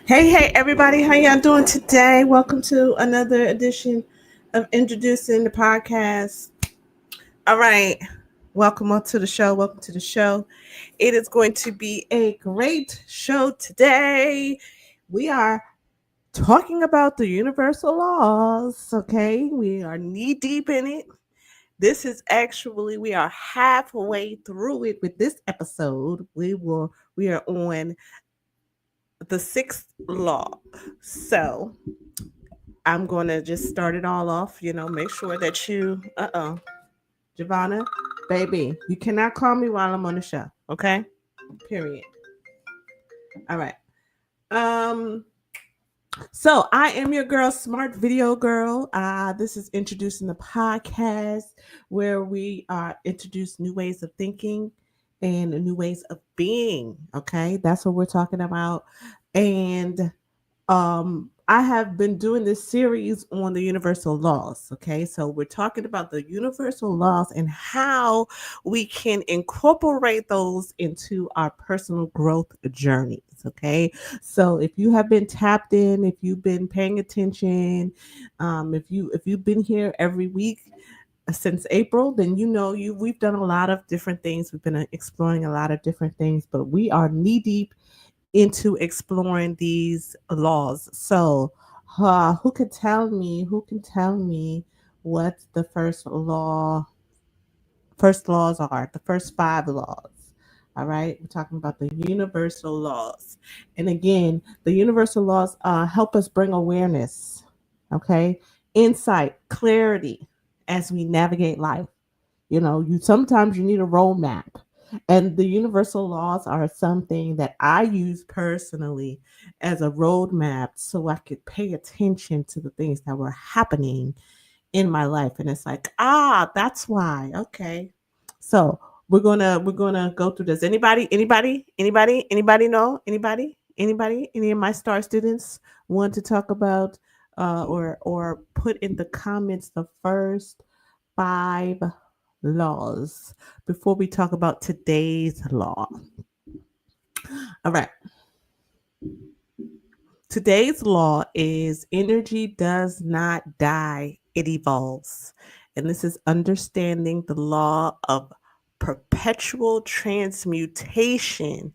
Hey, everybody. How y'all doing today? Welcome to another edition of Introducing the Podcast. All right. Welcome on to the show. Welcome to the show. It is going to be a great show today. We are talking about the universal laws, okay? We are knee deep in it. We are halfway through it with this episode. We are on the sixth law. So I'm going to just start it all off. Make sure that Giovanna, baby, you cannot call me while I'm on the show. Okay. Period. All right. Um, so I am your girl, Smart Video Girl. This is introducing the podcast where we introduce new ways of thinking and new ways of being. Okay. That's what we're talking about. And I have been doing this series on the universal laws. Okay, so we're talking about the universal laws and how we can incorporate those into our personal growth journeys. Okay, so if you have been tapped in, if you've been paying attention, if you've been here every week since April, then we've done a lot of different things. We've been exploring a lot of different things, but we are knee deep into exploring these laws. So, who can tell me what the first laws are, the first five laws? All right, we're talking about the universal laws. And again, the universal laws help us bring awareness, okay, insight, clarity as we navigate life. You sometimes you need a roadmap. And the universal laws are something that I use personally as a roadmap so I could pay attention to the things that were happening in my life. And it's like, that's why. Okay. So we're gonna go through this. Anybody know? Anybody? Any of my star students want to talk about or put in the comments the first five laws before we talk about today's law. All right. Today's law is energy does not die, it evolves. And this is understanding the law of perpetual transmutation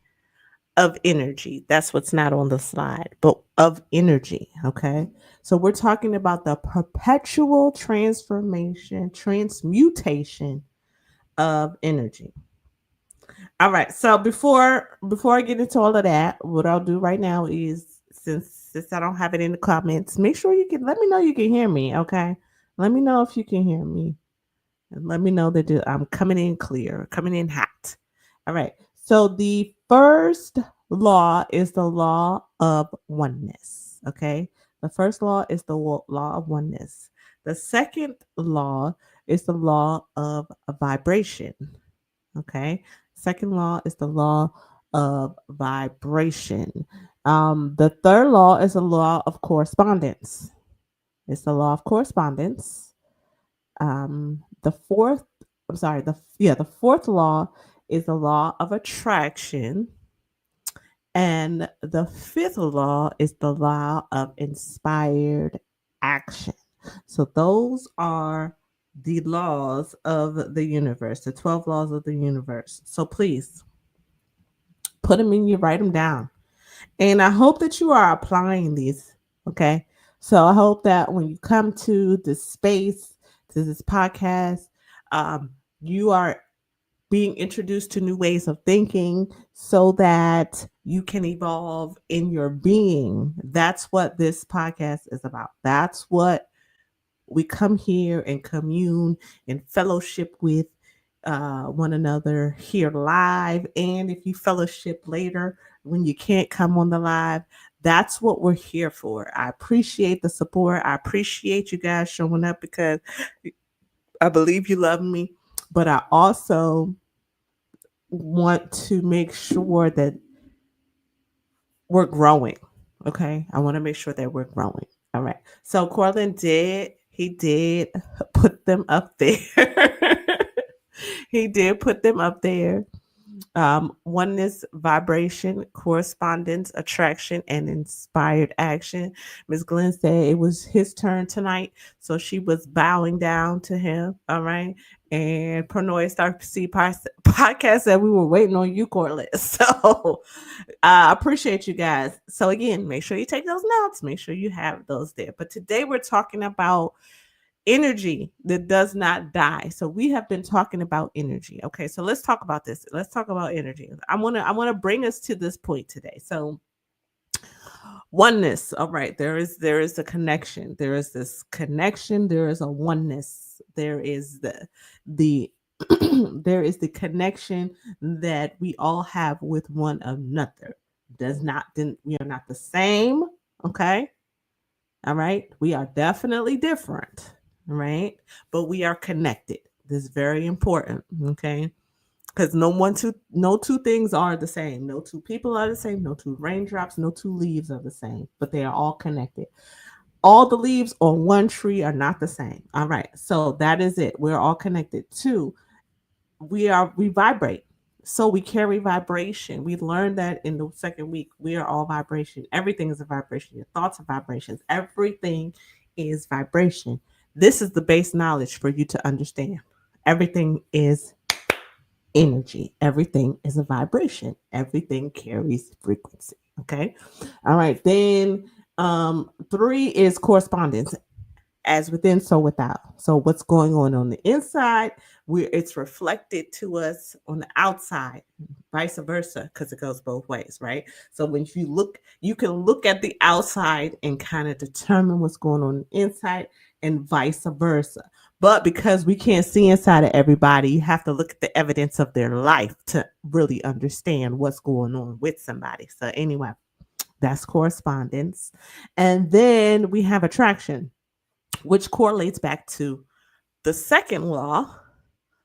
of energy. That's what's not on the slide, but of energy. Okay. So we're talking about the perpetual transmutation of energy. All right. So before I get into all of that, what I'll do right now is since I don't have it in the comments, make sure you can let me know you can hear me. Okay. Let me know if you can hear me. And let me know that I'm coming in clear, coming in hot. All right. So the first law is the law of oneness. Okay. The first law is the law of oneness. The second law is the law of vibration. Okay. Second law is the law of vibration. The third law is the law of correspondence. It's the law of correspondence. The fourth, I'm sorry, the fourth law is the law of attraction. And the fifth law is the law of inspired action. So those are the laws of the universe, the 12 laws of the universe. So please put them in, you write them down. And I hope that you are applying these. Okay. So I hope that when you come to this space, to this podcast, you are being introduced to new ways of thinking so that you can evolve in your being. That's what this podcast is about. That's what we come here and commune and fellowship with one another here live. And if you fellowship later when you can't come on the live, that's what we're here for. I appreciate the support. I appreciate you guys showing up because I believe you love me, but I also want to make sure that we're growing. Okay. I want to make sure that we're growing. All right. So Corlin did put them up there. He did put them up there. Oneness, vibration, correspondence, attraction, and inspired action. Miss Glenn said it was his turn tonight, so she was bowing down to him. All right. And Pronoy Star C podcast said we were waiting on you, Corliss. So I appreciate you guys. So again, make sure you take those notes. Make sure you have those there. But today we're talking about energy that does not die. So we have been talking about energy. Okay, so let's talk about this. Let's talk about energy. I want to bring us to this point today. So oneness. All right, there is a connection. There is this connection. There is a oneness. There is the there is the connection that we all have with one another. Does not then we are not the same. Okay, all right. We are definitely different, right? But we are connected. This is very important, okay? Because no two things are the same. No two people are the same. No two raindrops, no two leaves are the same, but they are all connected. All the leaves on one tree are not the same. All right. So that is it. We're all connected. Two, we vibrate, so we carry vibration. We learned that in the second week. We are all vibration. Everything is a vibration. Your thoughts are vibrations. Everything is vibration. This is the base knowledge for you to understand. Everything is energy. Everything is a vibration. Everything carries frequency. Okay. All right, then three is correspondence. As within, so without. So what's going on the inside, it's reflected to us on the outside, vice versa, because it goes both ways, right? So when you look, you can look at the outside and kind of determine what's going on the inside, and vice versa. But because we can't see inside of everybody, you have to look at the evidence of their life to really understand what's going on with somebody. So anyway, that's correspondence. And then we have attraction, which correlates back to the second law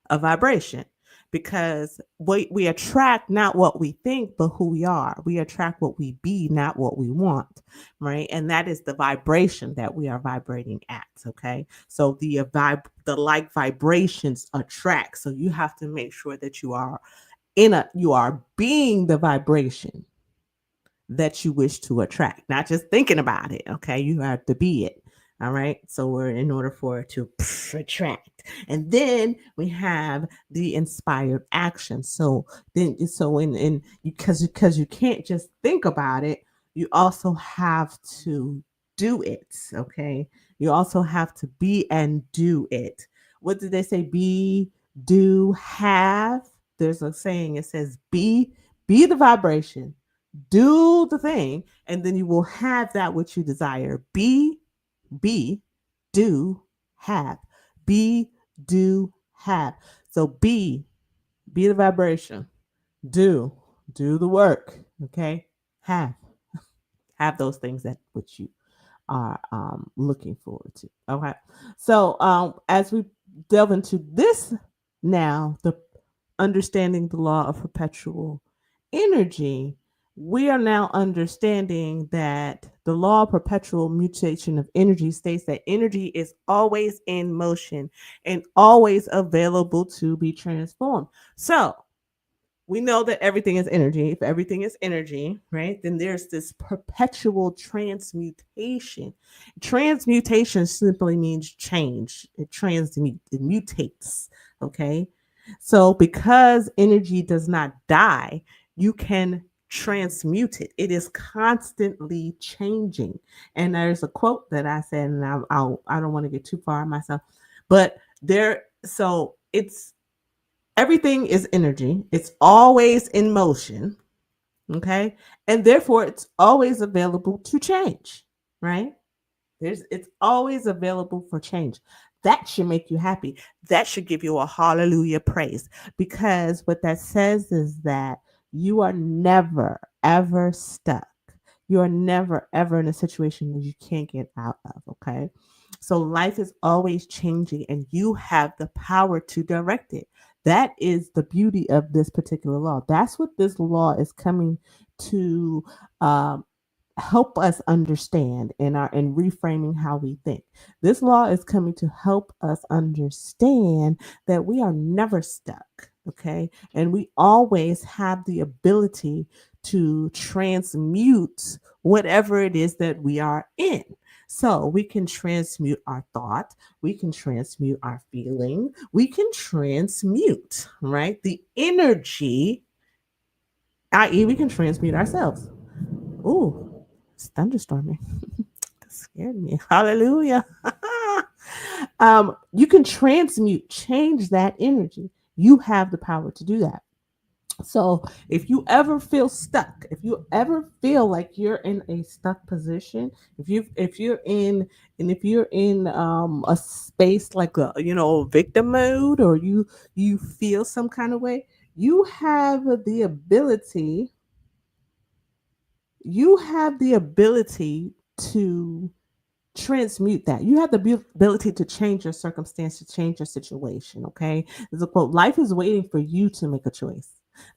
of vibration, because we attract not what we think, but who we are. We attract what we be, not what we want, right? And that is the vibration that we are vibrating at. Okay, so the like vibrations attract. So you have to make sure that you are being the vibration that you wish to attract, not just thinking about it. Okay, you have to be it. All right, so we're in order for it to attract, and then we have the inspired action. So then, so in because you can't just think about it, you also have to do it. Okay, you also have to be and do it. What did they say? Be, do, have. There's a saying. It says be the vibration, do the thing, and then you will have that which you desire. Be, do, have. Be, do, have. So be the vibration. Do, do the work. Okay. Have those things that which you are looking forward to. Okay. So as we delve into this now, the understanding the law of perpetual energy, we are now understanding that the law of perpetual mutation of energy states that energy is always in motion and always available to be transformed. So we know that everything is energy. If everything is energy, right, then there's this perpetual transmutation. Transmutation simply means change. It mutates. Okay. So because energy does not die, you can transmute it. It is constantly changing. And there's a quote that I said, and I don't want to get too far on myself, but so it's everything is energy. It's always in motion. Okay. And therefore, it's always available to change, right? It's always available for change. That should make you happy. That should give you a hallelujah praise, because what that says is that you are never ever stuck. You are never ever in a situation that you can't get out of. Okay. So life is always changing and you have the power to direct it. That is the beauty of this particular law. That's what this law is coming to um, help us understand in reframing how we think. This law is coming to help us understand that we are never stuck. Okay. And we always have the ability to transmute whatever it is that we are in. So we can transmute our thought, we can transmute our feeling, we can transmute, right? The energy, i.e., we can transmute ourselves. Ooh, it's thunderstorming. That scared me. Hallelujah. You can transmute, change that energy. You have the power to do that. So if you ever feel stuck, if you ever feel like you're in a stuck position, if you're in and if you're in a space like a victim mode, or you feel some kind of way, you have the ability you have the ability to transmute that. You have the ability to change your circumstance, to change your situation. Okay. There's a quote: life is waiting for you to make a choice.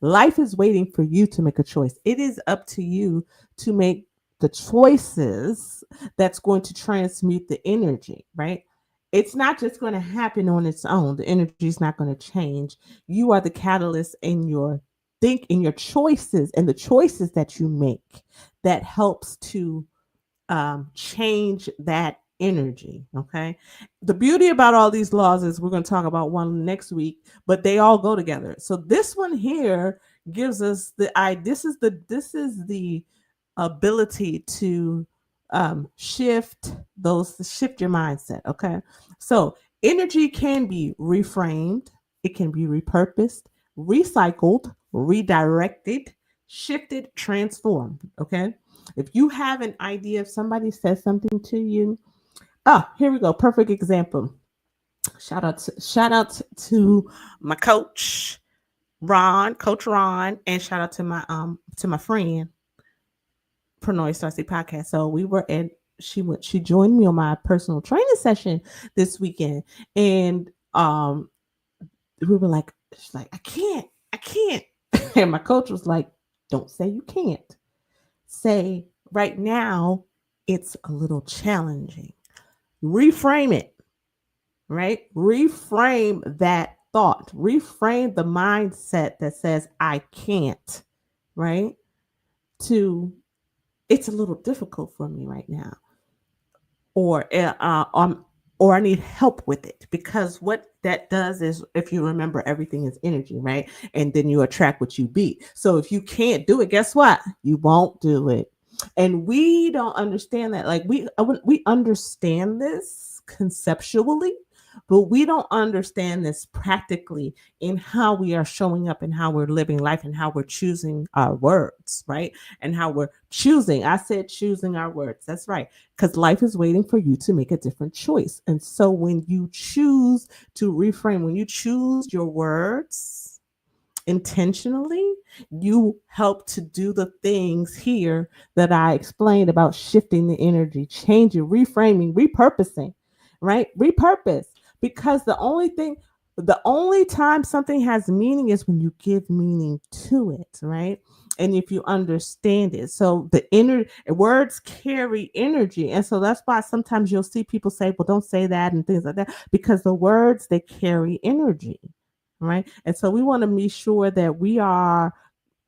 Life is waiting for you to make a choice. It is up to you to make the choices that's going to transmute the energy, right? It's not just going to happen on its own. The energy is not going to change. You are the catalyst in your choices, and the choices that you make that helps to change that energy. Okay. The beauty about all these laws is we're going to talk about one next week, but they all go together. So this one here gives us this is the ability to shift your mindset. Okay. So energy can be reframed, it can be repurposed, recycled, redirected, shifted, transformed. Okay. If you have an idea, if somebody says something to you, here we go. Perfect example. Shout out to my Coach Ron, and shout out to my friend Pronoy Starcy podcast. So we were at she joined me on my personal training session this weekend, and we were like, she's like, I can't. And my coach was like, don't say you can't. Say right now it's a little challenging. Reframe it, right? Reframe that thought. Reframe the mindset that says I can't, right? To it's a little difficult for me right now, or or I need help with it. Because what that does is, if you remember, everything is energy, right? And then you attract what you be. So if you can't do it, guess what? You won't do it. And we don't understand that. Like we understand this conceptually, but we don't understand this practically in how we are showing up and how we're living life and how we're choosing our words, right? And how we're choosing. I said choosing our words. That's right. Because life is waiting for you to make a different choice. And so when you choose to reframe, when you choose your words intentionally, you help to do the things here that I explained about shifting the energy, changing, reframing, repurposing, right? Repurpose. Because the only time something has meaning is when you give meaning to it, right? And if you understand it. So the inner words carry energy. And so that's why sometimes you'll see people say, well, don't say that and things like that, because the words, they carry energy, right? And so we want to be sure that we are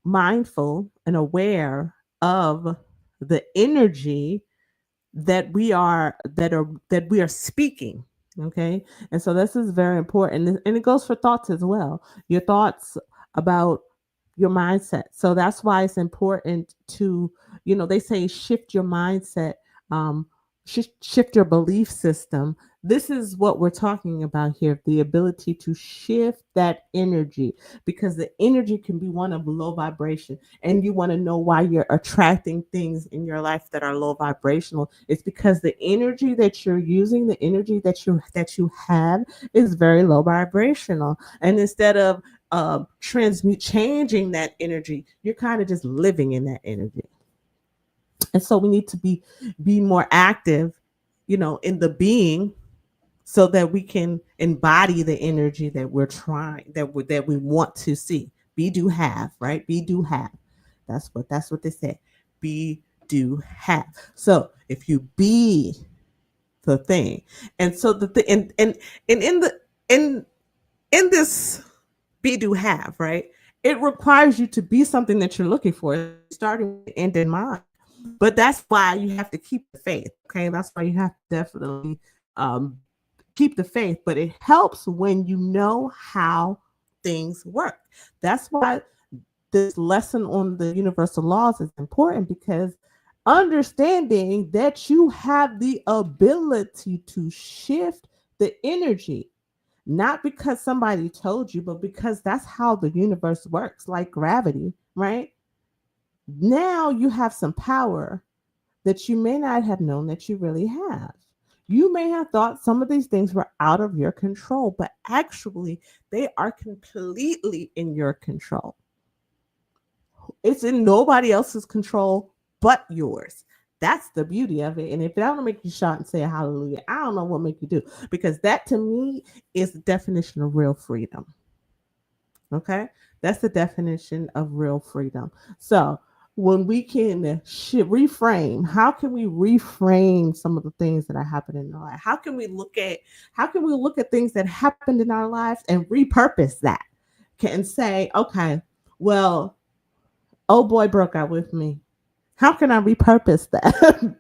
mindful and aware of the energy that we are speaking. Okay. And so this is very important, and it goes for thoughts as well. Your thoughts about your mindset. So that's why it's important to, they say shift your mindset, um shift your belief system. This is what we're talking about here, the ability to shift that energy, because the energy can be one of low vibration. And you want to know why you're attracting things in your life that are low vibrational. It's because the energy that you're using, the energy that you have, is very low vibrational. And instead of transmute changing that energy, you're kind of just living in that energy. And so we need to be more active, in the being, so that we can embody the energy that we're trying that we want to see. Be, do, have, right? Be, do, have. That's what they say. Be, do, have. So if you be the thing, and so the thing, and in the in this be, do, have, right? It requires you to be something that you're looking for, starting with the end in mind. But that's why you have to keep the faith. Okay. That's why you have to definitely um, keep the faith. But it helps when you know how things work. That's why this lesson on the universal laws is important, because understanding that you have the ability to shift the energy, not because somebody told you, but because that's how the universe works, like gravity, right? Now you have some power that you may not have known that you really have. You may have thought some of these things were out of your control, but actually they are completely in your control. It's in nobody else's control but yours. That's the beauty of it. And if that don't make you shout and say hallelujah, I don't know what make you do, because that to me is the definition of real freedom. Okay, that's the definition of real freedom. So when we can reframe, how can we reframe some of the things that are happening in our life? How can we look at things that happened in our lives and repurpose that? Can say, okay, well, oh boy broke out with me. How can I repurpose that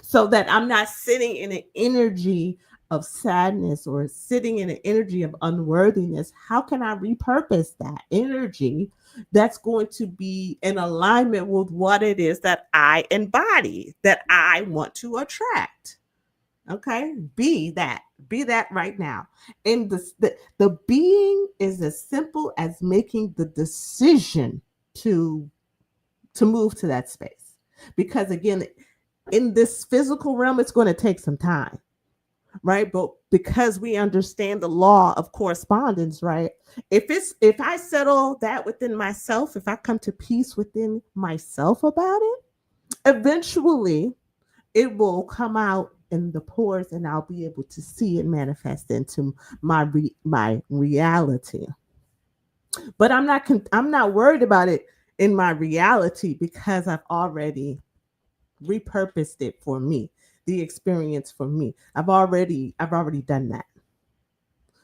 so that I'm not sitting in an energy of sadness or sitting in an energy of unworthiness? How can I repurpose that energy that's going to be in alignment with what it is that I embody, that I want to attract? Okay, be that right now. And the being is as simple as making the decision to move to that space. Because again, in this physical realm, it's going to take some time, right? But because we understand the law of correspondence, right? If I settle that within myself, if I come to peace within myself about it, eventually it will come out in the pores, and I'll be able to see it manifest into my reality. But I'm not worried about it in my reality, because I've already repurposed it for me, the experience for me. I've already done that.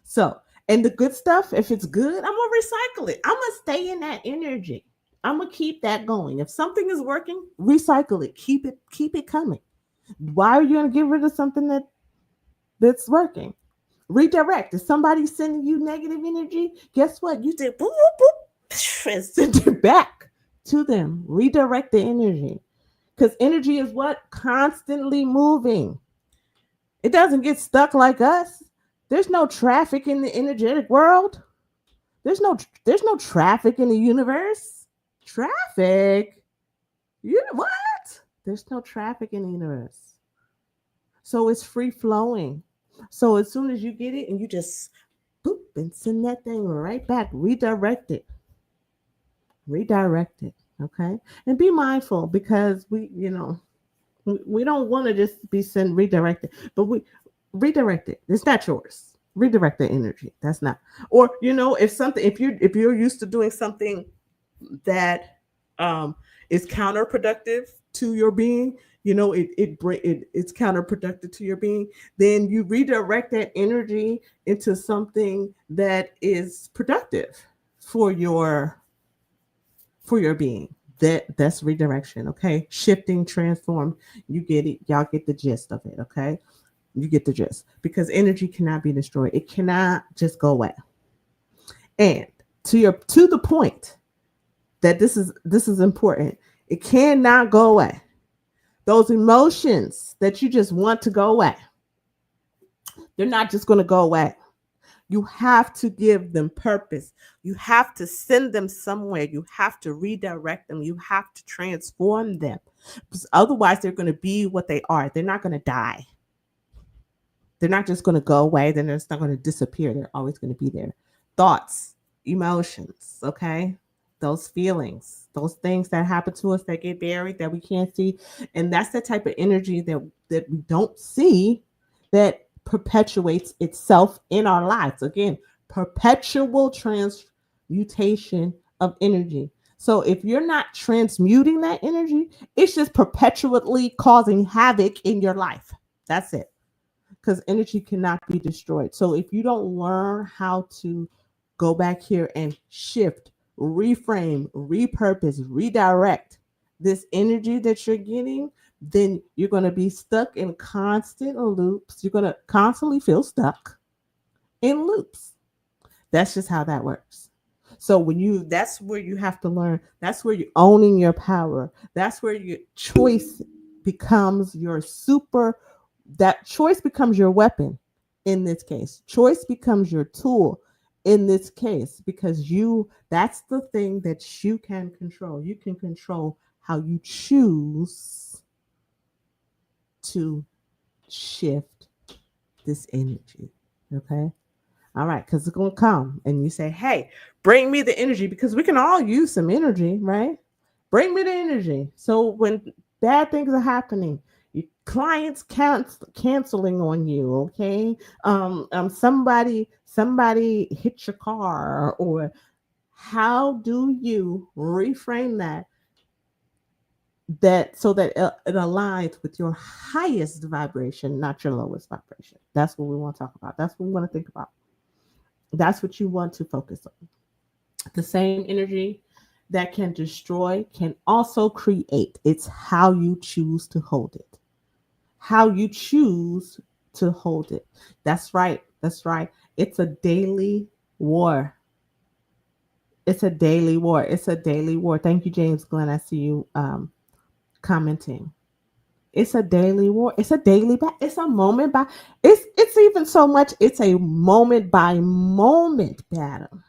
So, and the good stuff, if it's good, I'm gonna recycle it. I'm gonna stay in that energy. I'm gonna keep that going. If something is working, recycle it. Keep it coming. Why are you gonna get rid of something that's working? Redirect. If somebody's sending you negative energy, guess what? You did boop, boop, boop, and send it back to them. Redirect the energy. Because energy is what? Constantly moving. It doesn't get stuck like us. There's no traffic in the energetic world. There's no traffic in the universe. Traffic? You what? There's no traffic in the universe. So it's free flowing. So as soon as you get it and you just boop and send that thing right back, redirect it. Redirect it. Okay. And be mindful, because we don't want to just be sent redirected, but we redirect it. It's not yours. Redirect the energy. That's not. Or if you're used to doing something that is counterproductive to your being, it's counterproductive to your being, then you redirect that energy into something that is productive for your being. That's redirection. Okay, shifting, transform. You get it. Y'all get the gist of it. Okay, you get the gist, because energy cannot be destroyed. It cannot just go away. And to the point that this is important, it cannot go away. Those emotions that you just want to go away, they're not just going to go away. You have to give them purpose. You have to send them somewhere. You have to redirect them. You have to transform them. Because otherwise, they're going to be what they are. They're not going to die. They're not just going to go away. Then they're not going to disappear. They're always going to be there. Thoughts, emotions, okay? Those feelings, those things that happen to us that get buried, that we can't see. And that's the type of energy that we don't see, that perpetuates itself in our lives. Again, perpetual transmutation of energy. So if you're not transmuting that energy, it's just perpetually causing havoc in your life. That's it. Because energy cannot be destroyed. So if you don't learn how to go back here and shift, reframe, repurpose, redirect this energy that you're getting, then you're going to be stuck in constant loops. You're going to constantly feel stuck in loops. That's just how that works. So when you, that's where you have to learn. That's where you're owning your power. That's where your choice becomes your super, that choice becomes your weapon in this case. Choice becomes your tool in this case because you, that's the thing that you can control. You can control how you choose to shift this energy. Okay? All right, because it's going to come and you say, hey, bring me the energy because we can all use some energy, right? Bring me the energy. So when bad things are happening, your clients canceling on you, okay? Somebody hit your car, or how do you reframe that so that it aligns with your highest vibration, not your lowest vibration? That's what we want to talk about. That's what we want to think about. That's what you want to focus on. The same energy that can destroy can also create. It's how you choose to hold it. How you choose to hold it. That's right. That's right. It's a daily war. It's a daily war. It's a daily war. Thank you, James Glenn. I see you commenting. It's a daily war. It's a daily it's a moment by it's even so much. It's a moment by moment battle.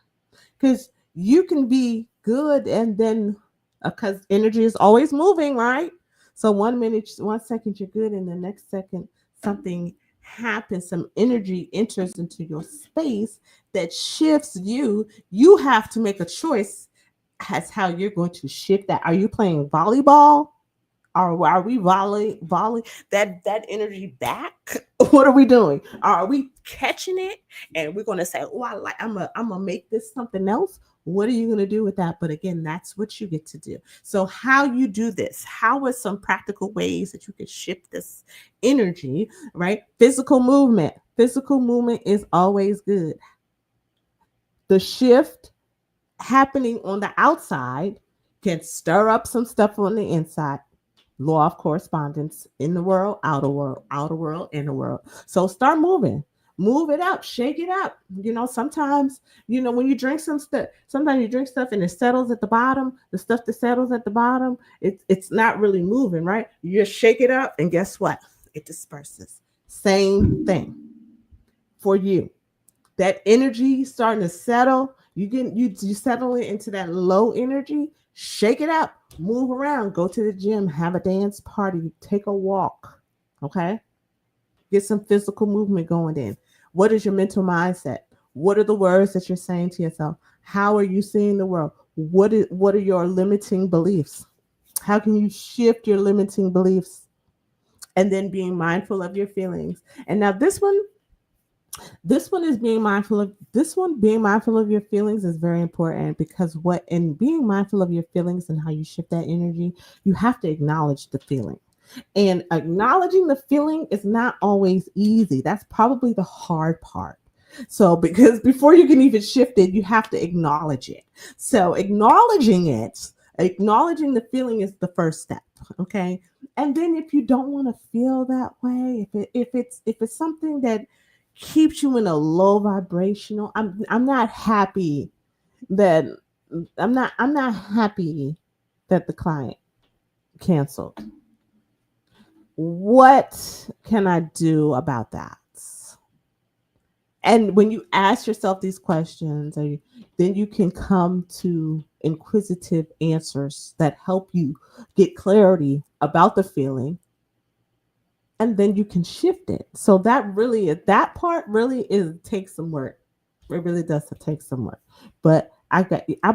Because you can be good and then because energy is always moving, right? So 1 minute, 1 second you're good, and the next second something happens, some energy enters into your space that shifts you. You have to make a choice as how you're going to shift that. Are you playing volleyball? Or are we volley that energy back? What are we doing? Are we catching it and we're gonna say, oh, I'm gonna make this something else? What are you gonna do with that? But again, that's what you get to do. So how you do this? How are some practical ways that you can shift this energy? Right? Physical movement. Physical movement is always good. The shift happening on the outside can stir up some stuff on the inside. Law of correspondence, in the world, outer world, inner world. So start moving. Move it up, shake it up. Sometimes, when you drink some stuff, sometimes you drink stuff and it settles at the bottom. The stuff that settles at the bottom, it's not really moving, right? You just shake it up and guess what? It disperses. Same thing for you. That energy starting to settle. You settle it into that low energy. Shake it up, move around, go to the gym, have a dance party, take a walk. Okay, get some physical movement going in. What is your mental mindset? What are the words that you're saying to yourself? How are you seeing the world? What are your limiting beliefs? How can you shift your limiting beliefs? And then being mindful of your feelings. And now this one is being mindful of your feelings is very important, because what in being mindful of your feelings and how you shift that energy, you have to acknowledge the feeling. And acknowledging the feeling is not always easy. That's probably the hard part. So because before you can even shift it, you have to acknowledge it. So acknowledging the feeling is the first step. Okay. And then if you don't want to feel that way, if it's something that keeps you in a low vibrational, I'm not happy that I'm not happy that the client canceled. What can I do about that? And when you ask yourself these questions, then you can come to inquisitive answers that help you get clarity about the feeling, and then you can shift it. So that part really is takes some work. It really does take some work. But I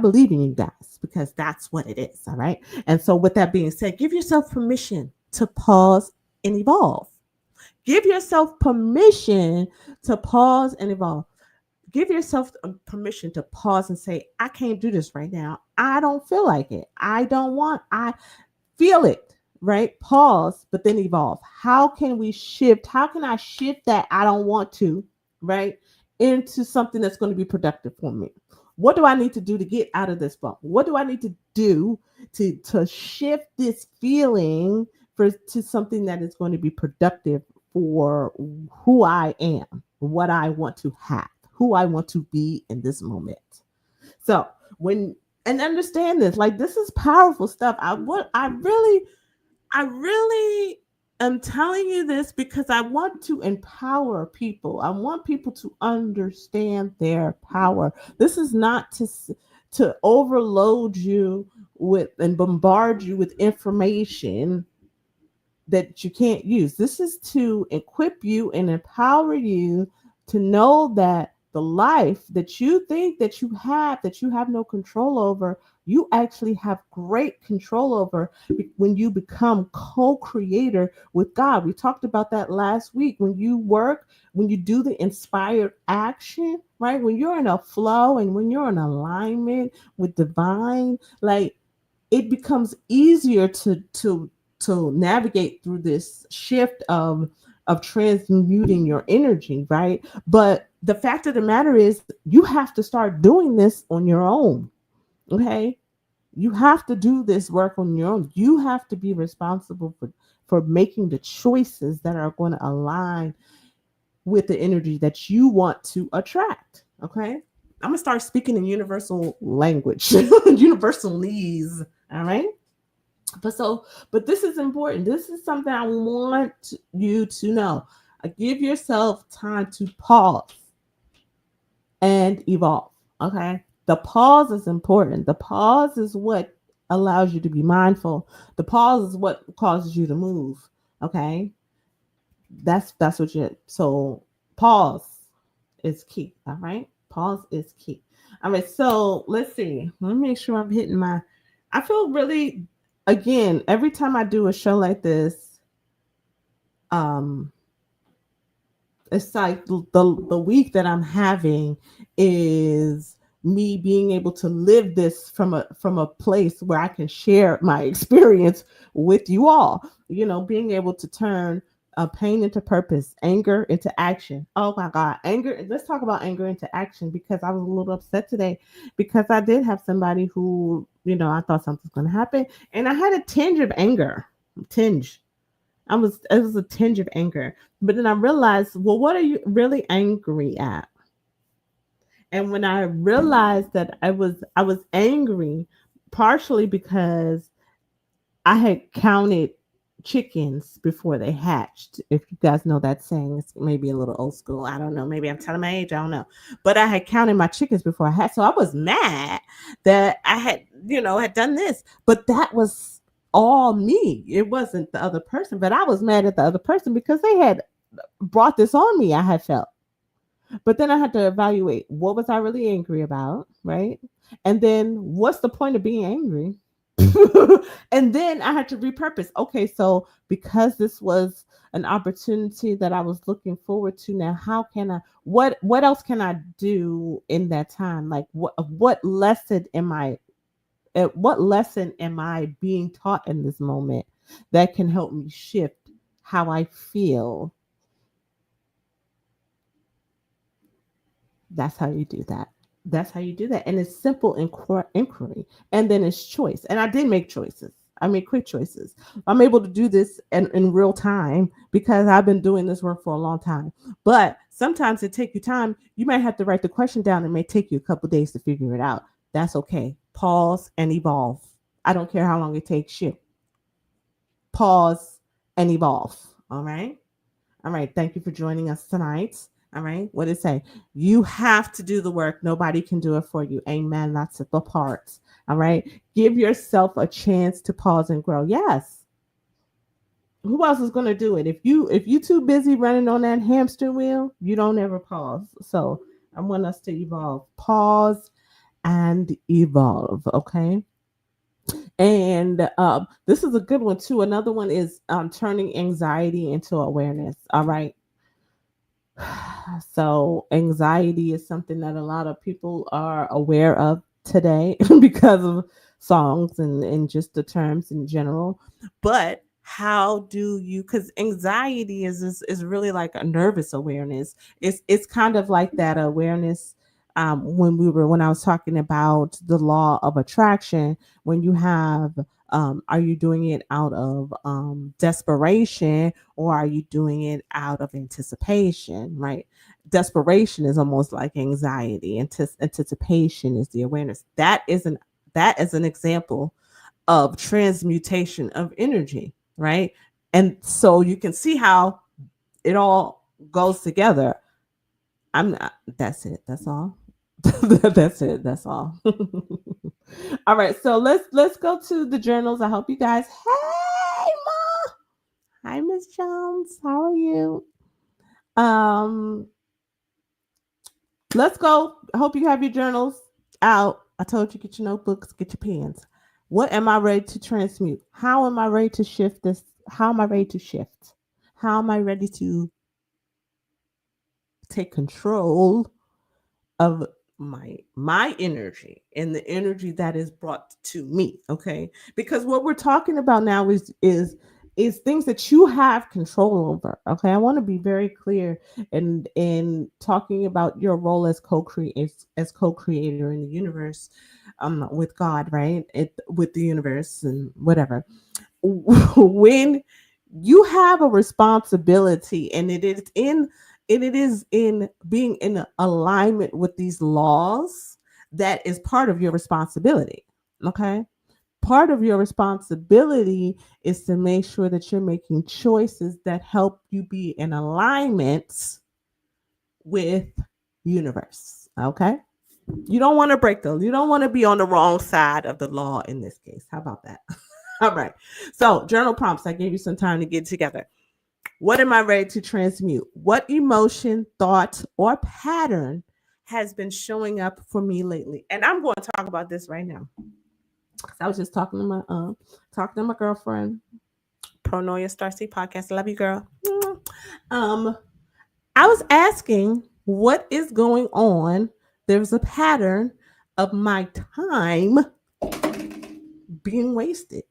believe in you guys because that's what it is. All right. And so with that being said, give yourself permission to pause and evolve. Give yourself permission to pause and evolve. Give yourself permission to pause and say, I can't do this right now. I don't feel like it. I feel it, right? Pause, but then evolve. How can we shift? How can I shift that I don't want to, right? into something that's going to be productive for me. What do I need to do to get out of this bump? What do I need to do to shift this feeling for to something that is going to be productive for who I am, what I want to have, who I want to be in this moment. So when and understand this, like this is powerful stuff. I really am telling you this because I want to empower people. I want people to understand their power. This is not to overload you with and bombard you with information that you can't use. This is to equip you and empower you to know that the life that you think that you have no control over, you actually have great control over when you become co-creator with God. We talked about that last week. When you work, when you do the inspired action, right? When you're in a flow and when you're in alignment with divine, like it becomes easier to navigate through this shift of transmuting your energy, right? But the fact of the matter is you have to start doing this on your own. Okay? You have to do this work on your own. You have to be responsible for making the choices that are going to align with the energy that you want to attract. Okay? I'm gonna start speaking in universal language, universalese. All right. But so, but this is important. This is something I want you to know. Give yourself time to pause and evolve. Okay. The pause is important. The pause is what allows you to be mindful. The pause is what causes you to move. Okay. That's what you so pause is key. All right. Pause is key. All right. So let's see. Let me make sure I'm hitting my I feel really again, every time I do a show like this, um it's like the week that I'm having is me being able to live this from a place where I can share my experience with you all. You know, being able to turn pain into purpose, anger into action. Oh my God, anger. Let's talk about anger into action because I was a little upset today because I did have somebody who, you know, I thought something was going to happen, and I had a tinge of anger, tinge. It was a tinge of anger. But then I realized, well, what are you really angry at? And when I realized that I was angry partially because I had counted chickens before they hatched. If you guys know that saying, it's maybe a little old school. I don't know. Maybe I'm telling my age. I don't know. But I had counted my chickens before I had. So I was mad that I had, had done this. But that was all me. It wasn't the other person. But I was mad at the other person because they had brought this on me, I had felt. But then I had to evaluate what was I really angry about, right? And then what's the point of being angry? And then I had to repurpose. Okay, so because this was an opportunity that I was looking forward to now, how can I what else can I do in that time? Like what lesson am I being taught in this moment that can help me shift how I feel? That's how you do that. That's how you do that. And it's simple inquiry. And then it's choice. And I did make choices. I made quick choices. I'm able to do this in real time because I've been doing this work for a long time. But sometimes it takes you time. You might have to write the question down. It may take you a couple days to figure it out. That's okay. Pause and evolve. I don't care how long it takes you. Pause and evolve. All right. All right. Thank you for joining us tonight. All right. What did it say? You have to do the work. Nobody can do it for you. Amen. That's the part. All right. Give yourself a chance to pause and grow. Yes. Who else is going to do it? If you too busy running on that hamster wheel, you don't ever pause. So I want us to evolve. Pause and evolve. Okay. And this is a good one too. Another one is turning anxiety into awareness. All right. So anxiety is something that a lot of people are aware of today because of songs and just the terms in general. But how do you, because anxiety is really like a nervous awareness. It's kind of like that awareness, when I was talking about the law of attraction, when you have, are you doing it out of desperation, or are you doing it out of anticipation, right? Desperation is almost like anxiety. Anticipation is the awareness. That is an example of transmutation of energy, right? And so you can see how it all goes together. I'm not, that's it. That's all. That's it. That's all. All right. So let's go to the journals. I hope you guys. Hey, Ma. Hi, Miss Jones. How are you? Um, let's go. I hope you have your journals out. I told you, get your notebooks, get your pens. What am I ready to transmute? How am I ready to shift this? How am I ready to shift? How am I ready to take control of my energy and the energy that is brought to me? Okay, because what we're talking about now is things that you have control over. Okay, I want to be very clear in talking about your role as co-creator in the universe, with God, right? With the universe and whatever. When you have a responsibility, and it is in being in alignment with these laws, that is part of your responsibility. Okay, part of your responsibility is to make sure that you're making choices that help you be in alignment with universe. Okay, you don't want to break those. You don't want to be on the wrong side of the law in this case. How about that? All right. So, journal prompts. I gave you some time to get together. What am I ready to transmute? What emotion, thought, or pattern has been showing up for me lately? And I'm going to talk about this right now. I was just talking to my girlfriend, Pronoia Starseed Podcast. Love you, girl. Um, I was asking what is going on. There's a pattern of my time being wasted.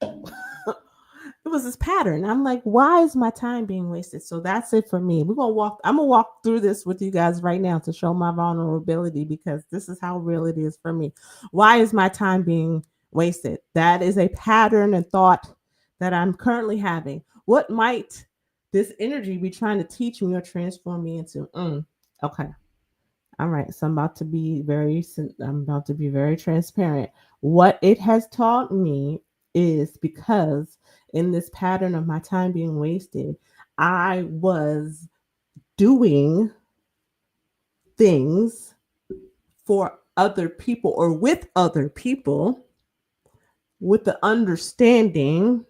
It was this pattern. I'm like, why is my time being wasted? So that's it for me. I'm gonna walk through this with you guys right now to show my vulnerability, because this is how real it is for me. Why is my time being wasted? That is a pattern and thought that I'm currently having. What might this energy be trying to teach me or transform me into? Okay. All right. So I'm about to be very transparent. What it has taught me is, because in this pattern of my time being wasted, I was doing things for other people or with other people with the understanding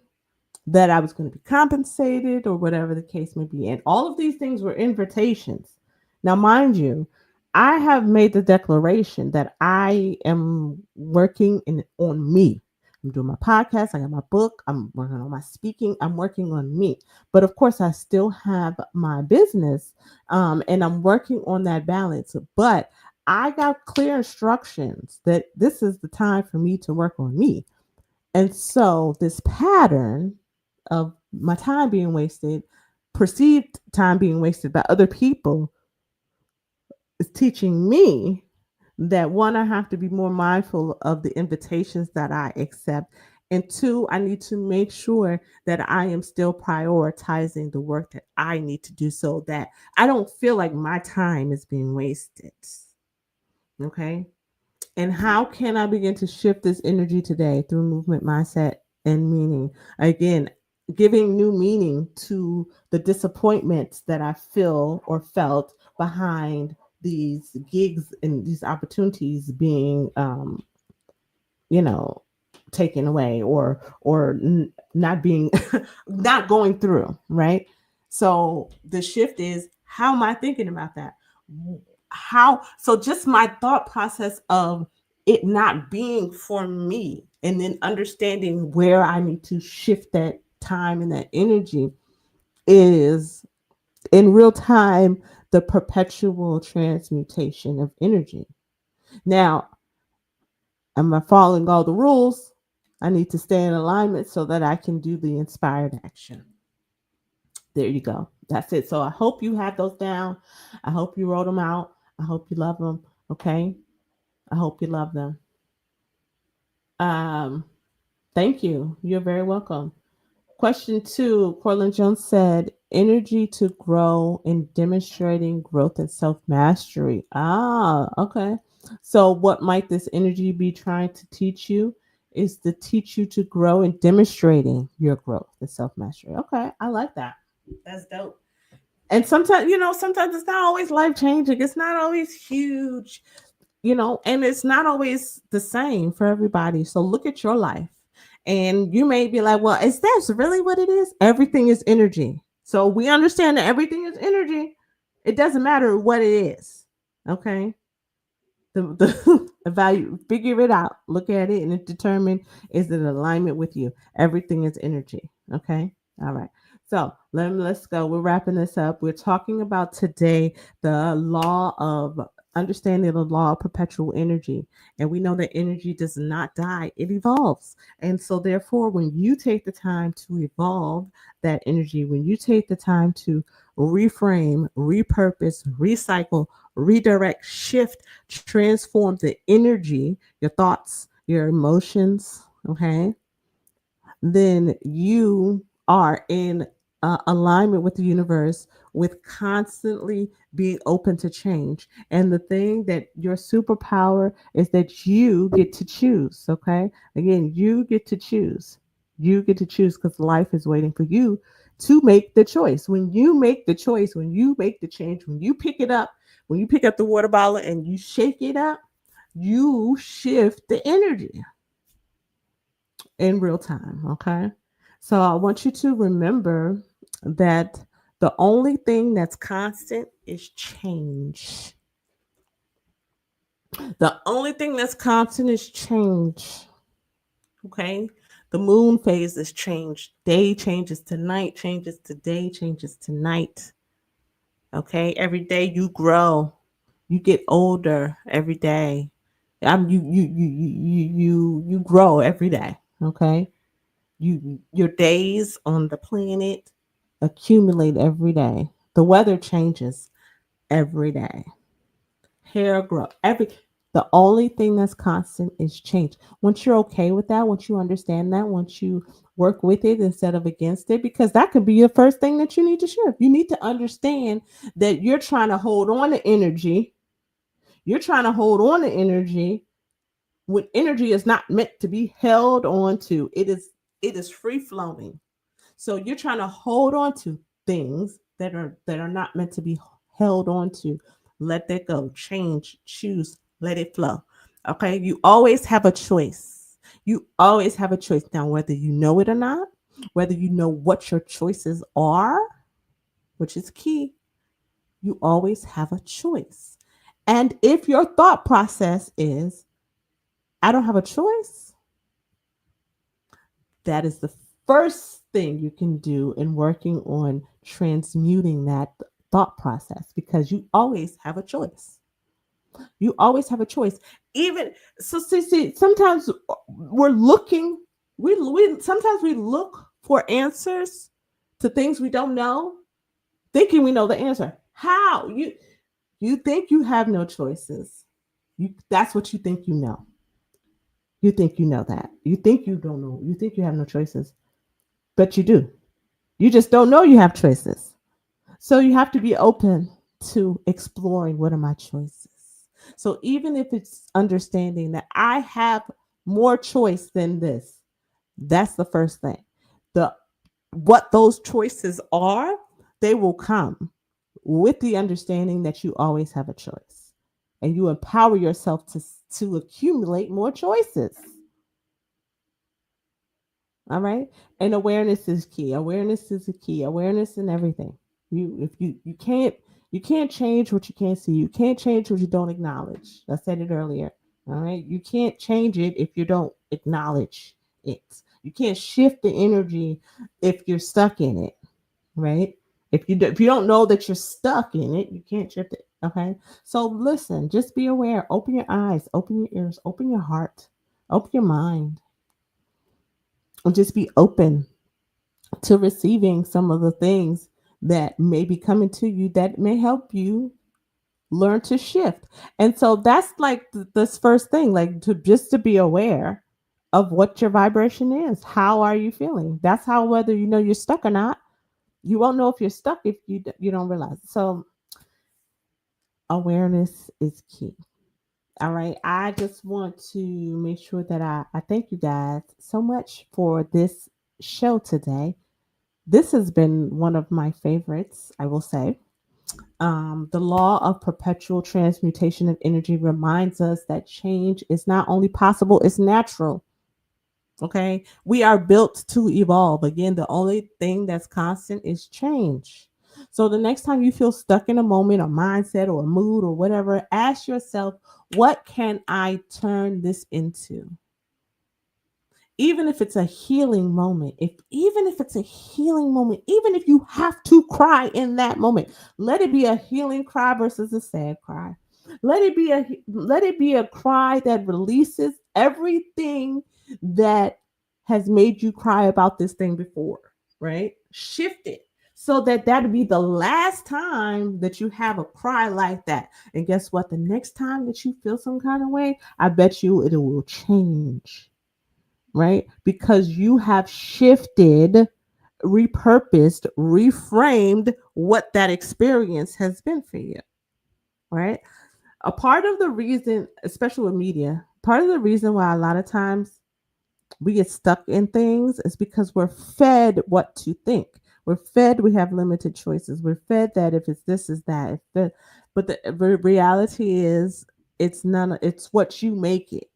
that I was going to be compensated or whatever the case may be. And all of these things were invitations. Now, mind you, I have made the declaration that I am working on me. I'm doing my podcast. I got my book. I'm working on my speaking. I'm working on me. But of course, I still have my business, and I'm working on that balance. But I got clear instructions that this is the time for me to work on me. And so this pattern of my time being wasted, perceived time being wasted by other people, is teaching me that, one, I have to be more mindful of the invitations that I accept. And two, I need to make sure that I am still prioritizing the work that I need to do, so that I don't feel like my time is being wasted. Okay. And how can I begin to shift this energy today through movement, mindset, and meaning? Again, giving new meaning to the disappointments that I feel or felt behind these gigs and these opportunities being, you know, taken away, or not being not going through, right? So the shift is, how am I thinking about that? How, so just my thought process of it not being for me, and then understanding where I need to shift that time and that energy, is in real time the perpetual transmutation of energy. Now, am I following all the rules? I need to stay in alignment so that I can do the inspired action. There you go. That's it. So I hope you have those down. I hope you wrote them out. I hope you love them. Okay. I hope you love them. Um, Thank you. You're very welcome. Question two, Cortland Jones said, energy to grow in demonstrating growth and self mastery. Ah, okay. So, what might this energy be trying to teach you? Is to teach you to grow in demonstrating your growth and self mastery. Okay, I like that. That's dope. And sometimes, sometimes it's not always life changing. It's not always huge, and it's not always the same for everybody. So look at your life and you may be like, well, is that really what it is? Everything is energy. So we understand that everything is energy. It doesn't matter what it is. Okay. The value, figure it out, look at it, and determine is it in alignment with you. Everything is energy. Okay. All right. So let's go. We're wrapping this up. We're talking about today the law of understanding the law of perpetual energy. And we know that energy does not die, it evolves. And so therefore, when you take the time to evolve that energy, when you take the time to reframe, repurpose, recycle, redirect, shift, transform the energy, your thoughts, your emotions, okay, then you are in alignment with the universe, with constantly being open to change. And the thing that your superpower is that you get to choose. Okay. Again, you get to choose. You get to choose because life is waiting for you to make the choice. When you make the choice, when you make the change, when you pick it up, when you pick up the water bottle and you shake it up, you shift the energy in real time. Okay. So I want you to remember that the only thing that's constant is change. The only thing that's constant is change. Okay. The moon phases change. Day changes to night, changes to day, changes to night. Okay. Every day you grow, you get older every day. You grow every day. Okay. Your days on the planet accumulate every day. The weather changes every day. Hair grow every. The only thing that's constant is change. Once you're okay with that, once you understand that, once you work with it instead of against it, because that could be your first thing that you need to shift. You need to understand that you're trying to hold on to energy. You're trying to hold on to energy when energy is not meant to be held on to. It is free flowing. So you're trying to hold on to things that are not meant to be held on to. Let that go. Change, choose, let it flow. Okay? You always have a choice. You always have a choice. Now, whether you know it or not, whether you know what your choices are, which is key, you always have a choice. And if your thought process is, I don't have a choice, that is the first thing you can do in working on transmuting that thought process, because you always have a choice. You always have a choice. Even so, see, sometimes we're looking, we sometimes we look for answers to things we don't know, thinking we know the answer. How you think you have no choices? That's what you think you know. You think you know that. You think you don't know. You think you have no choices, but you do. You just don't know you have choices. So you have to be open to exploring what are my choices. So even if it's understanding that I have more choice than this, that's the first thing. The what those choices are, they will come with the understanding that you always have a choice. And you empower yourself to accumulate more choices. All right. And awareness is key. Awareness is the key. Awareness in everything. You can't change what you can't see. You can't change what you don't acknowledge. I said it earlier. All right. You can't change it if you don't acknowledge it. You can't shift the energy if you're stuck in it. Right. If you don't know that you're stuck in it, you can't shift it. Okay. So listen, just be aware. Open your eyes, open your ears, open your heart, open your mind. and just be open to receiving some of the things that may be coming to you that may help you learn to shift. And so that's like this first thing, like to just to be aware of what your vibration is. How are you feeling? That's how, whether you know you're stuck or not, you won't know if you're stuck if you don't realize. So awareness is key. All right. I just want to make sure that I thank you guys so much for this show today. This has been one of my favorites, I will say. The law of perpetual transmutation of energy reminds us that change is not only possible, it's natural. Okay. We are built to evolve. Again, the only thing that's constant is change. So the next time you feel stuck in a moment or mindset or a mood or whatever, ask yourself, what can I turn this into? Even if it's a healing moment, if even if it's a healing moment, even if you have to cry in that moment, let it be a healing cry versus a sad cry. Let it be a cry that releases everything that has made you cry about this thing before, right? Shift it so that that'll be the last time that you have a cry like that. And guess what? The next time that you feel some kind of way, I bet you it will change, right? Because you have shifted, repurposed, reframed what that experience has been for you, right? A part of the reason, especially with media, part of the reason why a lot of times we get stuck in things is because we're fed what to think. We're fed we have limited choices. We're fed that if it's this is that. If the, but the reality is it's none. It's what you make it.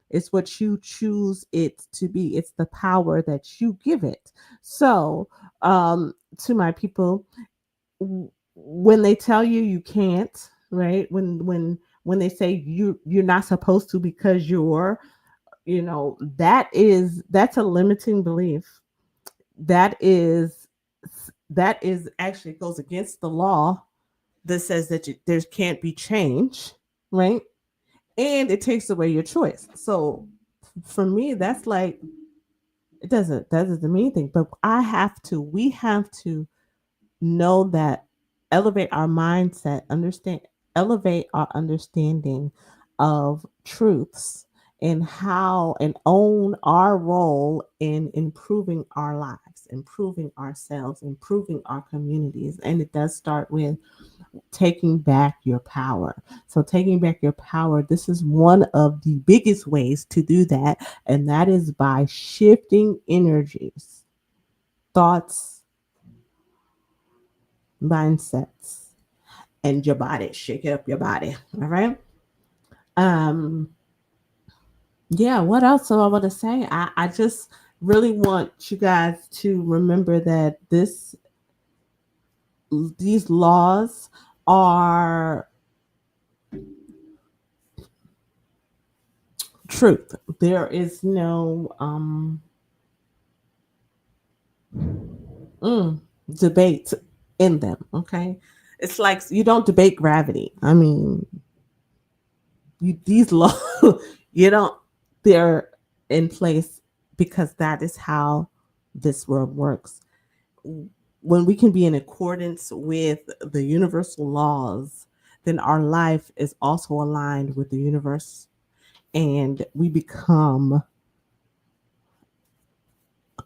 It's what you choose it to be. It's the power that you give it. So, to my people, when they tell you you can't, right? When they say you're not supposed to because you're, that's a limiting belief. That is that is actually goes against the law that says that there can't be change, right? And it takes away your choice. So for me, that's like that doesn't mean anything. But we have to know that, elevate our mindset, elevate our understanding of truths and own our role in improving our lives, improving ourselves, improving our communities. And it does start with taking back your power. So, taking back your power, this is one of the biggest ways to do that. And that is by shifting energies, thoughts, mindsets, and your body. Shake up your body. All right. Um, yeah, what else do I want to say? I just really want you guys to remember that these laws are truth. There is no mm, debate in them. Okay, it's like you don't debate gravity. I mean, these laws, you don't. They're in place because that is how this world works. When we can be in accordance with the universal laws, then our life is also aligned with the universe, and we become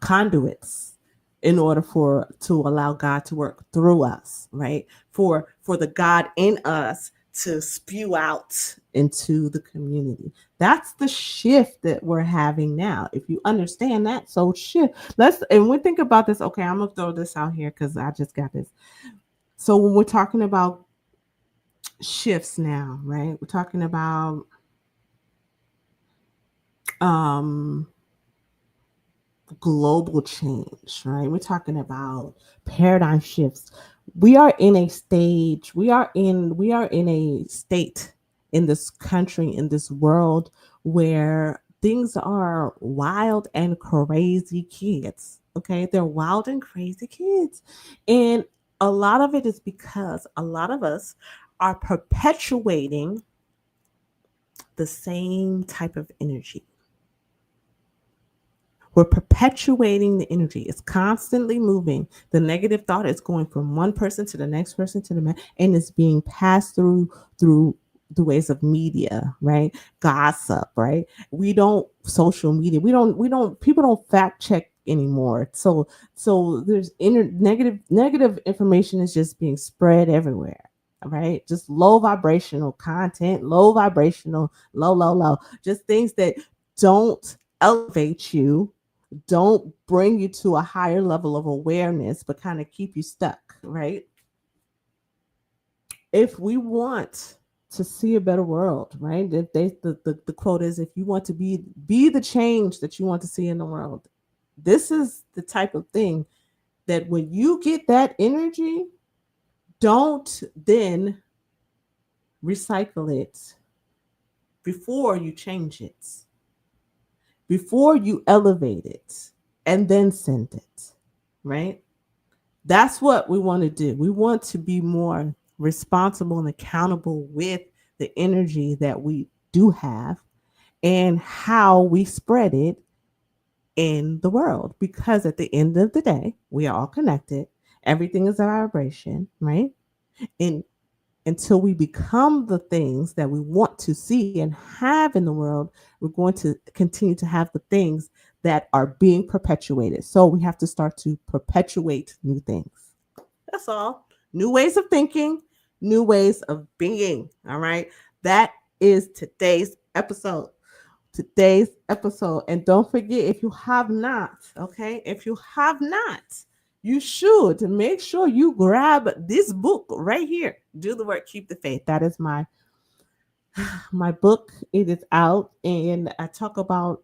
conduits in order for to allow God to work through us, right? For the God in us to spew out into the community. That's the shift that we're having now. If you understand that, so shift. And we think about this. Okay, I'm gonna throw this out here because I just got this. So when we're talking about shifts now, right? We're talking about um global change, right? We're talking about paradigm shifts. We are in a state in this country, in this world, where things are wild and crazy kids. Okay, they're wild and crazy kids. And a lot of it is because a lot of us are perpetuating the same type of energy. We're perpetuating the energy. It's constantly moving. The negative thought is going from one person to the next person to the next, and it's being passed through the ways of media, right? Gossip, right? We don't social media. We don't people don't fact check anymore. So there's negative information is just being spread everywhere. All right, just low vibrational content, low vibrational, low, just things that don't elevate you, don't bring you to a higher level of awareness, but kind of keep you stuck, right? If we want to see a better world, right? If the quote is, if you want to be the change that you want to see in the world, this is the type of thing that when you get that energy, don't then recycle it before you change it, before you elevate it, and then send it, right? That's what we want to do. We want to be more responsible and accountable with the energy that we do have and how we spread it in the world. Because at the end of the day, we are all connected. Everything is a vibration, right? And until we become the things that we want to see and have in the world, we're going to continue to have the things that are being perpetuated. So we have to start to perpetuate new things. That's all. New ways of thinking, new ways of being. All right. That is today's episode. Today's episode. And don't forget, if you have not, okay, if you have not, you should make sure you grab this book right here. Do the work, keep the faith. That is my book. It is out, and I talk about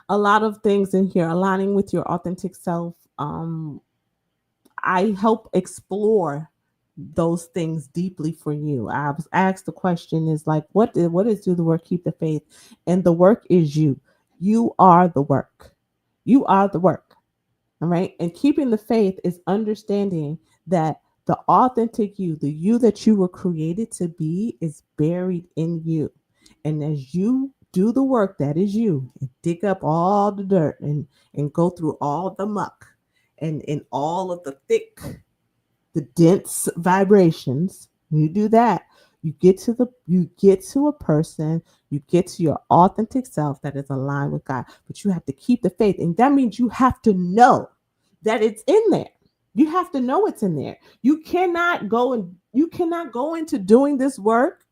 a lot of things in here, aligning with your authentic self. I help explore those things deeply for you. I was asked the question is like, what is do the work, keep the faith? And the work is you. You are the work. You are the work. All right. And keeping the faith is understanding that the authentic you, the you that you were created to be, is buried in you. And as you do the work that is you, and dig up all the dirt and go through all the muck and all of the thick, the dense vibrations, you do that, you get to a person, you get to your authentic self that is aligned with God. But you have to keep the faith, and that means you have to know that it's in there. You have to know it's in there. You cannot go into doing this work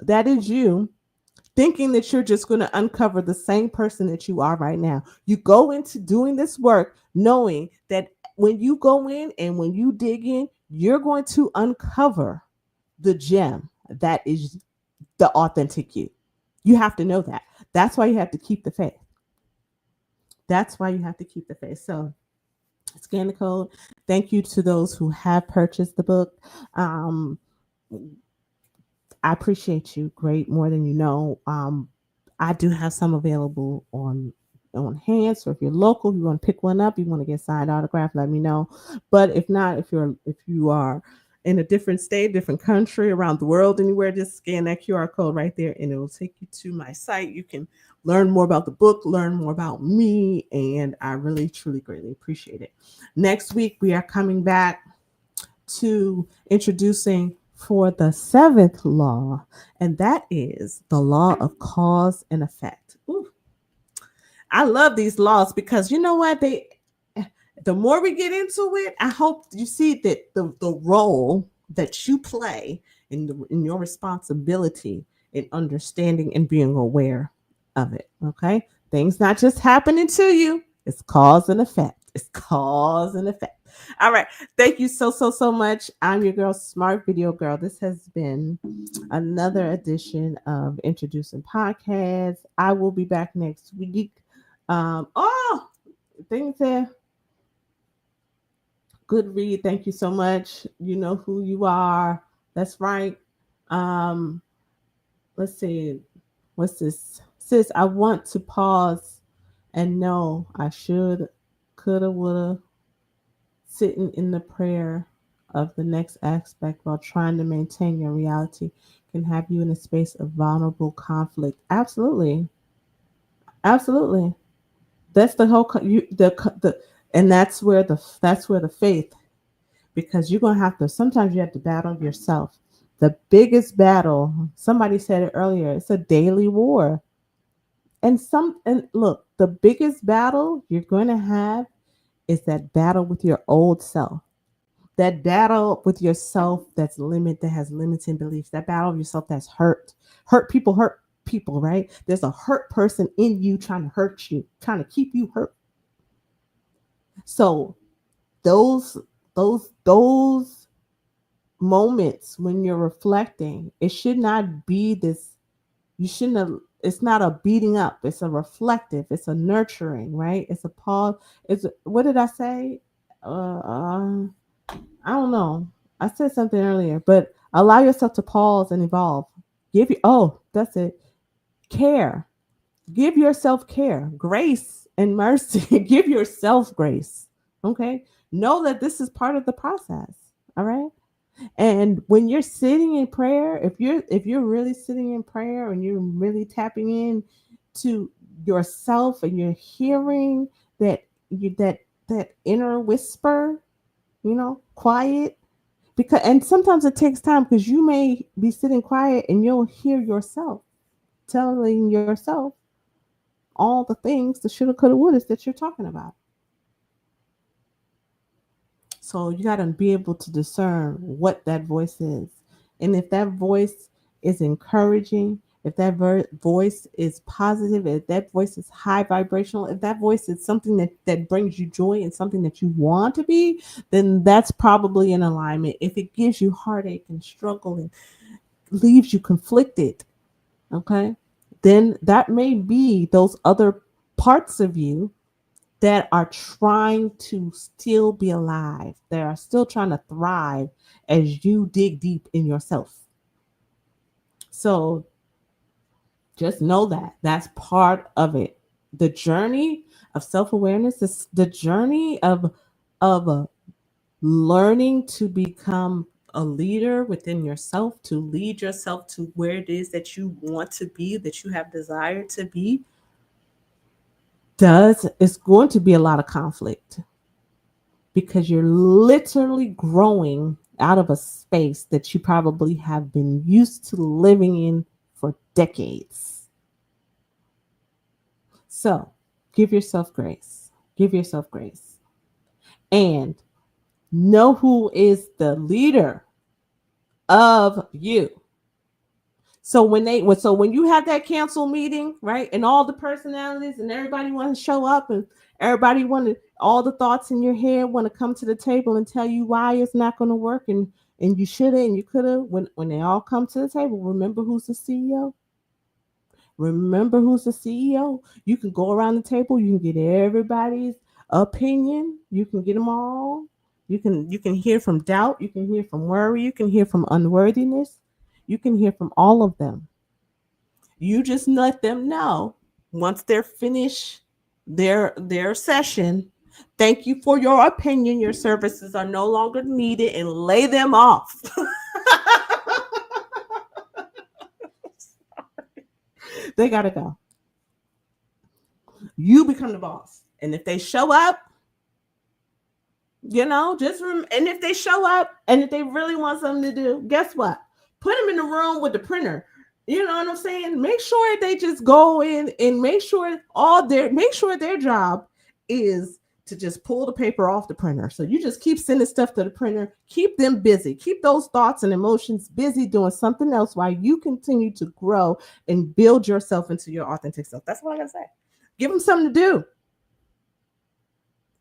that is you thinking that you're just going to uncover the same person that you are right now. You go into doing this work knowing that when you go in and when you dig in, you're going to uncover the gem that is the authentic you. You have to know that. That's why you have to keep the faith. That's why you have to keep the faith. So scan the code. Thank you to those who have purchased the book. Um, I appreciate you great more than you know. I do have some available on hand. So if you're local, you want to pick one up, you want to get signed autograph, let me know. But if not, if you are in a different state, different country, around the world, anywhere, just scan that QR code right there and it will take you to my site. You can learn more about the book, learn more about me, and I really, truly, greatly appreciate it. Next week, we are coming back to introducing for the seventh law, and that is the law of cause and effect. Ooh, I love these laws because you know what? The more we get into it, I hope you see that the role that you play in your responsibility in understanding and being aware of it. Okay. Things not just happening to you, it's cause and effect. It's cause and effect. All right. Thank you so much. I'm your girl, Smart Video Girl. This has been another edition of Introducing Podcasts. I will be back next week. Things there. Good read. Thank you so much. You know who you are. That's right. Um, let's see. What's this? Sis, I want to pause and know I should, coulda, woulda, sitting in the prayer of the next aspect while trying to maintain your reality can have you in a space of vulnerable conflict. Absolutely. Absolutely. That's the whole and that's where the faith, because you're gonna have to, sometimes you have to battle yourself. The biggest battle, somebody said it earlier, it's a daily war. And look, the biggest battle you're going to have is that battle with your old self. That battle with yourself that has limiting beliefs. That battle of yourself that's hurt people, right? There's a hurt person in you trying to hurt you, trying to keep you hurt. So those those moments when you're reflecting, it should not be this, you shouldn't have, it's not a beating up, it's a reflective, it's a nurturing, right? It's a pause. What did I say? I don't know. I said something earlier, but allow yourself to pause and evolve. That's it. Care. Give yourself care, grace, and mercy. Give yourself grace. Okay. Know that this is part of the process. All right. And when you're sitting in prayer, if you're really sitting in prayer and you're really tapping in to yourself and you're hearing that inner whisper, quiet, because and sometimes it takes time, because you may be sitting quiet and you'll hear yourself telling yourself all the things, the shoulda coulda wouldas that you're talking about. So you got to be able to discern what that voice is. And if that voice is encouraging, if that voice is positive, if that voice is high vibrational, if that voice is something that brings you joy and something that you want to be, then that's probably in alignment. If it gives you heartache and struggle and leaves you conflicted, okay, then that may be those other parts of you that are trying to still be alive. They are still trying to thrive as you dig deep in yourself. So just know that that's part of it. The journey of self-awareness is the journey of learning to become a leader within yourself, to lead yourself to where it is that you want to be, that you have desire to be. Does It's going to be a lot of conflict, because you're literally growing out of a space that you probably have been used to living in for decades. So give yourself grace. Give yourself grace. And know who is the leader of you. So when you have that cancel meeting, right, and all the personalities and everybody want to show up, and everybody all the thoughts in your head want to come to the table and tell you why it's not going to work, and you shoulda and you coulda. When they all come to the table, remember who's the CEO. Remember who's the CEO. You can go around the table. You can get everybody's opinion. You can get them all. You can hear from doubt. You can hear from worry. You can hear from unworthiness. You can hear from all of them. You just let them know once they're finished their session. Thank you for your opinion. Your services are no longer needed, and lay them off. They gotta go. You become the boss. And if they show up, and if they show up and if they really want something to do, guess what? Put them in the room with the printer. You know what I'm saying? Make sure they just go in and make sure their job is to just pull the paper off the printer. So you just keep sending stuff to the printer, keep them busy, keep those thoughts and emotions busy doing something else while you continue to grow and build yourself into your authentic self. That's what I gotta say. Give them something to do.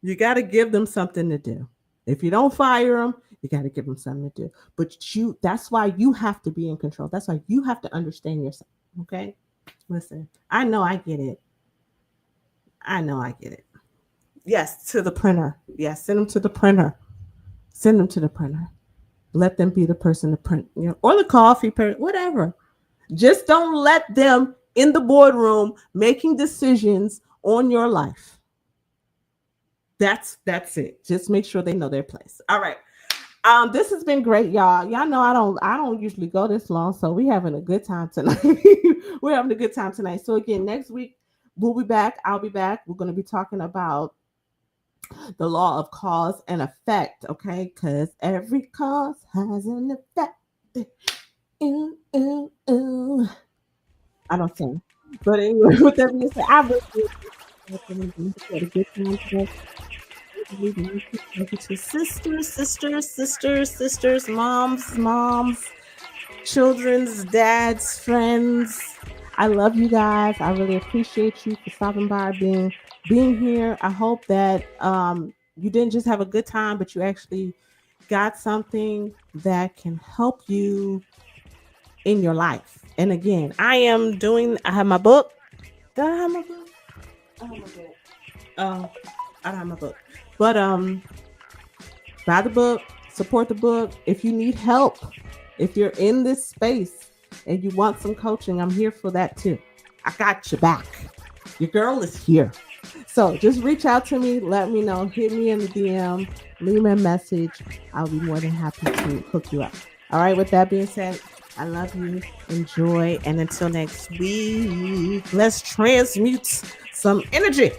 You got to give them something to do. If you don't fire them, you got to give them something to do. That's why you have to be in control. That's why you have to understand yourself. Okay. Listen, I know I get it. I know I get it. Yes, to the printer. Yes, send them to the printer. Send them to the printer. Let them be the person to print, or the coffee, whatever. Just don't let them in the boardroom making decisions on your life. That's it. Just make sure they know their place. All right. This has been great, y'all. Y'all know I don't usually go this long, so we're having a good time tonight. We're having a good time tonight. So again, next week we'll be back. I'll be back. We're going to be talking about the law of cause and effect, okay? Because every cause has an effect. Ooh, ooh, ooh. I don't sing. But anyway, with that being said, I really had a good time today. Thank you to sisters, moms, children's dads, friends. I love you guys. I really appreciate you for stopping by, being here. I hope that you didn't just have a good time, but you actually got something that can help you in your life. And again, I have my book. Do I have my book? I have my book. Oh, I don't have my book. But buy the book, support the book. If you need help, if you're in this space and you want some coaching, I'm here for that too. I got your back. Your girl is here. So just reach out to me, let me know, hit me in the DM, leave me a message. I'll be more than happy to hook you up. All right, with that being said, I love you. Enjoy. And until next week, let's transmute some energy.